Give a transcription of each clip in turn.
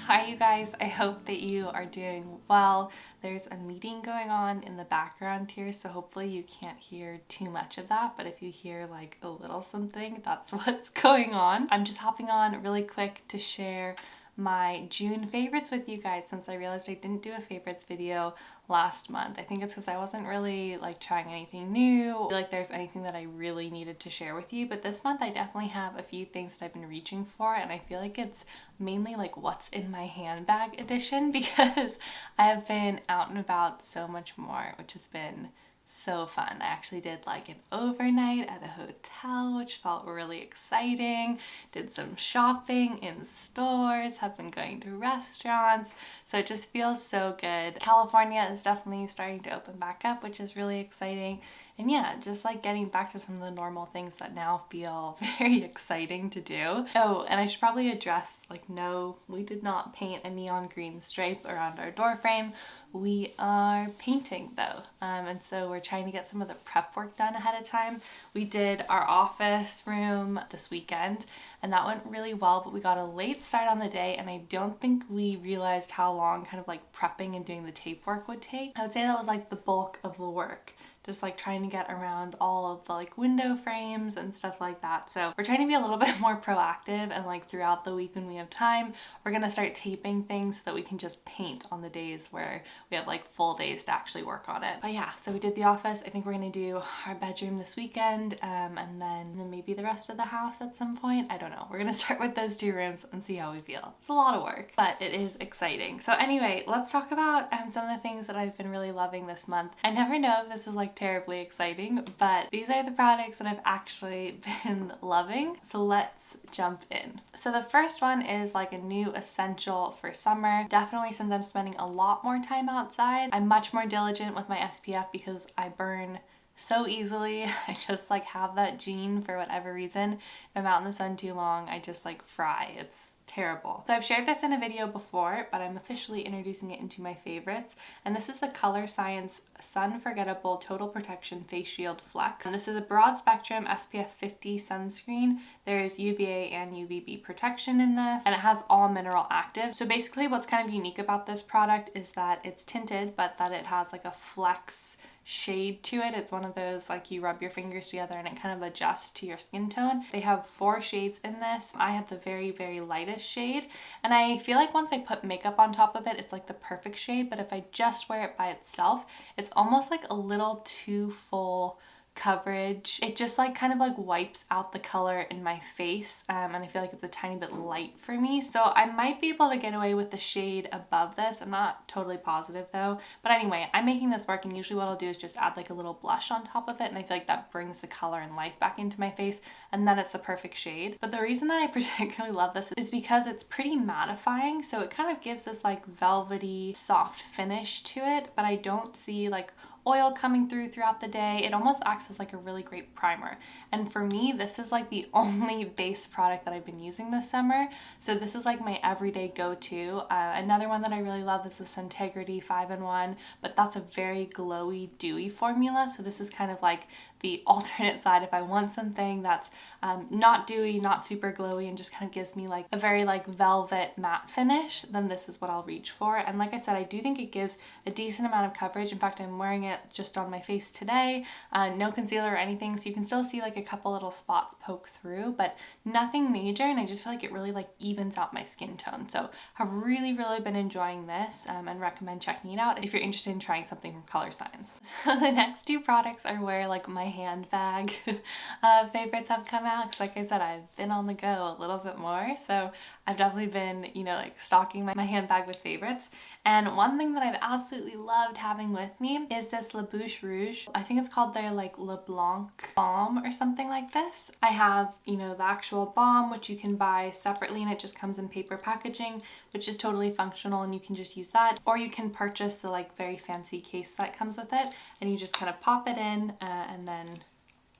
Hi you guys, I hope that you are doing well. There's a meeting going on in the background here, so hopefully you can't hear too much of that, but if you hear like a little something, that's what's going on. I'm just hopping on really quick to share my June favorites with you guys since I realized I didn't do a favorites video last month. I think it's because I wasn't really like trying anything new. I feel like there's anything that I really needed to share with you, but this month I definitely have a few things that I've been reaching for, and I feel like it's mainly like what's in my handbag edition because I have been out and about so much more, which has been so fun. I actually did like an overnight at a hotel, which felt really exciting. Did some shopping in stores, have been going to restaurants, so it just feels so good. California is definitely starting to open back up, which is really exciting. And yeah, just like getting back to some of the normal things that now feel very exciting to do. Oh, and I should probably address, like, no, we did not paint a neon green stripe around our door frame. We are painting though, and so we're trying to get some of the prep work done ahead of time. We did our office room this weekend and that went really well, but we got a late start on the day and I don't think we realized how long kind of like prepping and doing the tape work would take. I would say that was like the bulk of the work. Just like trying to get around all of the like window frames and stuff like that. So we're trying to be a little bit more proactive, and like throughout the week when we have time, we're gonna start taping things so that we can just paint on the days where we have like full days to actually work on it. But yeah, so we did the office. I think we're gonna do our bedroom this weekend, and then maybe the rest of the house at some point. I don't know. We're gonna start with those two rooms and see how we feel. It's a lot of work, but it is exciting. So anyway, let's talk about some of the things that I've been really loving this month. I never know if this is like terribly exciting, but these are the products that I've actually been loving. So let's jump in. So the first one is like a new essential for summer. Definitely since I'm spending a lot more time outside, I'm much more diligent with my SPF because I burn so easily. I just like have that gene for whatever reason. If I'm out in the sun too long, I just like fry. It's terrible. So I've shared this in a video before, but I'm officially introducing it into my favorites. And this is the Color Science Sun Forgettable Total Protection Face Shield Flex. And this is a broad spectrum SPF 50 sunscreen. There's UVA and UVB protection in this, and it has all mineral active. So basically what's kind of unique about this product is that it's tinted, but that it has like a flex shade to it. It's one of those like you rub your fingers together and it kind of adjusts to your skin tone. They have 4 shades in this. I have the very lightest shade, and I feel like once I put makeup on top of it, it's like the perfect shade, but if I just wear it by itself, it's almost like a little too full coverage. It just like kind of like wipes out the color in my face, and I feel like it's a tiny bit light for me, so I might be able to get away with the shade above this. I'm not totally positive though, but anyway, I'm making this work, and usually what I'll do is just add like a little blush on top of it, and I feel like that brings the color and life back into my face, and then it's the perfect shade. But the reason that I particularly love this is because it's pretty mattifying, so it kind of gives this like velvety soft finish to it, but I don't see like oil coming throughout the day. It almost acts as like a really great primer. And for me, this is like the only base product that I've been using this summer. So this is like my everyday go-to. Another one that I really love is the Integrity 5-in-1, but that's a very glowy, dewy formula. So this is kind of like the alternate side. If I want something that's not dewy, not super glowy, and just kind of gives me like a very like velvet matte finish, then this is what I'll reach for. And like I said, I do think it gives a decent amount of coverage. In fact, I'm wearing it just on my face today. No concealer or anything, so you can still see like a couple little spots poke through, but nothing major, and I just feel like it really like evens out my skin tone. So I've really been enjoying this, and recommend checking it out if you're interested in trying something from Color Science. So the next 2 products are where like my handbag favorites have come out, because like I said, I've been on the go a little bit more, so I've definitely been, you know, like stocking my handbag with favorites. And one thing that I've absolutely loved having with me is this La Bouche Rouge. I think it's called their like Le Blanc Balm or something like this. I have, you know, the actual balm, which you can buy separately, and it just comes in paper packaging, which is totally functional, and you can just use that. Or you can purchase the like very fancy case that comes with it, and you just kind of pop it in, and then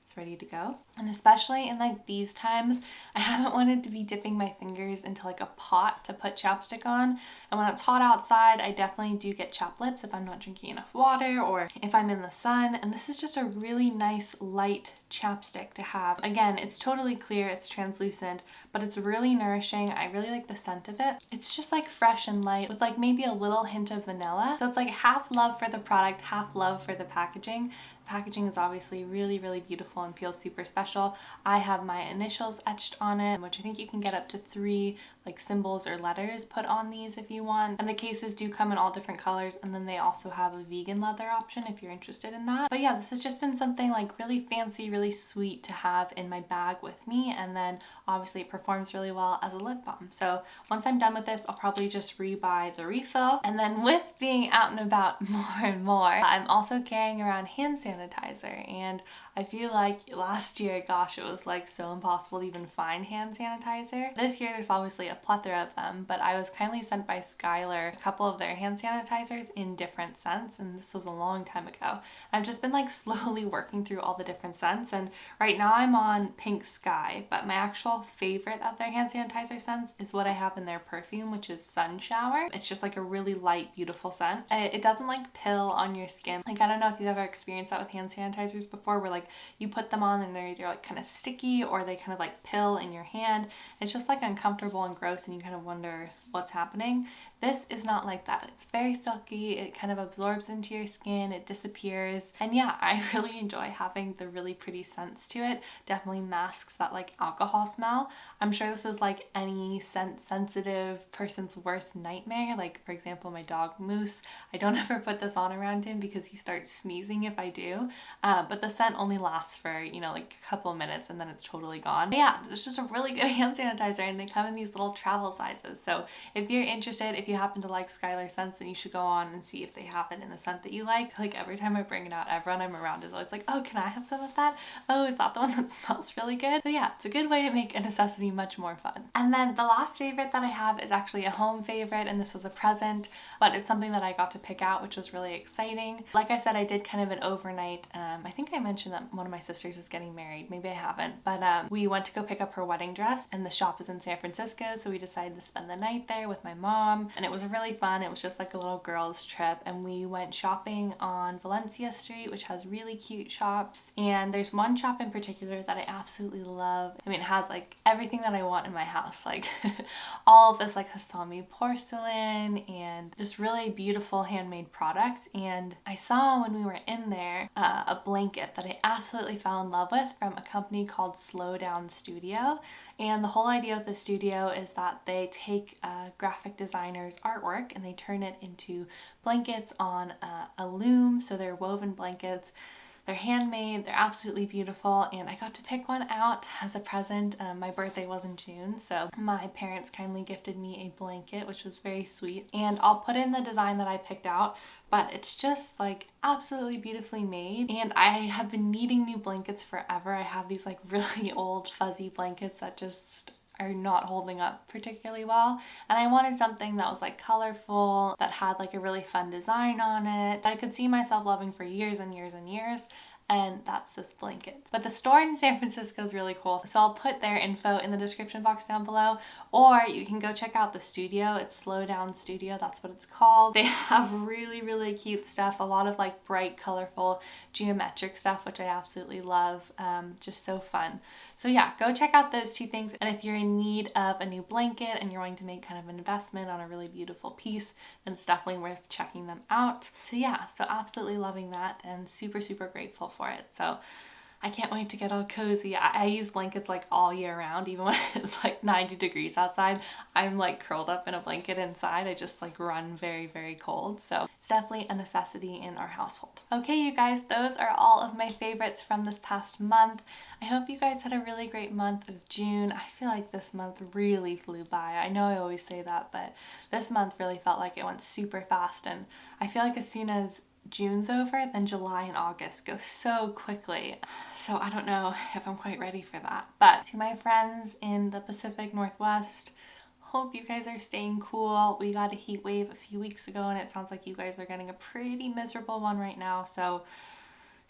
it's ready to go. And especially in like these times, I haven't wanted to be dipping my fingers into like a pot to put chapstick on. And when it's hot outside, I definitely do get chapped lips if I'm not drinking enough water or if I'm in the sun. And this is just a really nice light chapstick to have. Again, it's totally clear, it's translucent, but it's really nourishing. I really like the scent of it. It's just like fresh and light with like maybe a little hint of vanilla. So it's like half love for the product, half love for the packaging. The packaging is obviously really, really beautiful and feels super special. I have my initials etched on it, which I think you can get up to 3 like symbols or letters put on these if you want. And the cases do come in all different colors, and then they also have a vegan leather option if you're interested in that. But yeah, this has just been something like really fancy, really sweet to have in my bag with me, and then obviously it performs really well as a lip balm. So once I'm done with this, I'll probably just rebuy the refill. And then with being out and about more and more, I'm also carrying around hand sanitizer, and I feel like last year, gosh, it was like so impossible to even find hand sanitizer. This year there's obviously a plethora of them, but I was kindly sent by Skylar a couple of their hand sanitizers in different scents, and this was a long time ago. I've just been like slowly working through all the different scents, and right now I'm on Pink Sky, but my actual favorite of their hand sanitizer scents is what I have in their perfume, which is Sun Shower. It's just like a really light, beautiful scent. It doesn't like pill on your skin. Like, I don't know if you've ever experienced that with hand sanitizers before, where like you put them on and they're either like kind of sticky or they kind of like pill in your hand. It's just like uncomfortable and gross, and you kind of wonder what's happening. This is not like that. It's very silky. It kind of absorbs into your skin. It disappears. And yeah, I really enjoy having the really pretty scents to it. Definitely masks that like alcohol smell. I'm sure this is like any scent sensitive person's worst nightmare. Like, for example, my dog Moose. I don't ever put this on around him because he starts sneezing if I do. But the scent only lasts for, you know, like a couple of minutes and then it's totally gone. But yeah, it's just a really good hand sanitizer, and they come in these little travel sizes. So if you're interested, if you happen to like Skylar scents, then you should go on and see if they have it in the scent that you like. Like every time I bring it out, everyone I'm around is always like, oh, can I have some of that? Oh, is that the one that smells really good? So yeah, it's a good way to make a necessity much more fun. And then the last favorite that I have is actually a home favorite, and this was a present, but it's something that I got to pick out, which was really exciting. Like I said, I did kind of an overnight, I think I mentioned that one of my sisters is getting married, maybe I haven't, but we went to go pick up her wedding dress, and the shop is in San Francisco, so we decided to spend the night there with my mom, and it was really fun. It was just like a little girls trip, and we went shopping on Valencia Street, which has really cute shops, and there's one shop in particular that I absolutely love. I mean, it has like everything that I want in my house, like all of this like Hasami porcelain and just really beautiful handmade products. And I saw when we were in there a blanket that I absolutely fell in love with from a company called Slow Down Studio. And the whole idea of the studio is that they take graphic designers' artwork and they turn it into blankets on a loom. So they're woven blankets. They're handmade, they're absolutely beautiful, and I got to pick one out as a present. My birthday was in June, so my parents kindly gifted me a blanket, which was very sweet. And I'll put in the design that I picked out, but it's just like absolutely beautifully made. And I have been needing new blankets forever. I have these like really old fuzzy blankets that just are not holding up particularly well, and I wanted something that was like colorful, that had like a really fun design on it, that I could see myself loving for years and years and years. And that's this blanket. But the store in San Francisco is really cool, so I'll put their info in the description box down below, or you can go check out the studio. It's Slow Down Studio, that's what it's called. They have really, really cute stuff, a lot of like bright, colorful, geometric stuff, which I absolutely love. Just so fun. So yeah, go check out those two things, and if you're in need of a new blanket and you're wanting to make kind of an investment on a really beautiful piece, then it's definitely worth checking them out. So yeah, so absolutely loving that and super, super grateful for it. So I can't wait to get all cozy. I use blankets like all year round, even when it's like 90 degrees outside. I'm like curled up in a blanket inside. I just like run very, very cold. So it's definitely a necessity in our household. Okay, you guys, those are all of my favorites from this past month. I hope you guys had a really great month of June. I feel like this month really flew by. I know I always say that, but this month really felt like it went super fast, and I feel like as soon as June's over, then July and August go so quickly. So I don't know if I'm quite ready for that. But to my friends in the Pacific Northwest, hope you guys are staying cool. We got a heat wave a few weeks ago, and it sounds like you guys are getting a pretty miserable one right now. So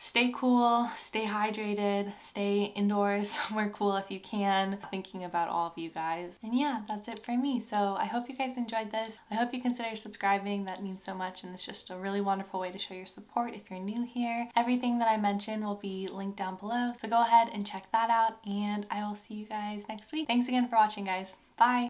stay cool, stay hydrated, stay indoors somewhere cool if you can. Thinking about all of you guys. And yeah, that's it for me. So I hope you guys enjoyed this. I hope you consider subscribing. That means so much, and it's just a really wonderful way to show your support if you're new here. Everything that I mentioned will be linked down below, so go ahead and check that out, and I will see you guys next week. Thanks again for watching, guys. Bye!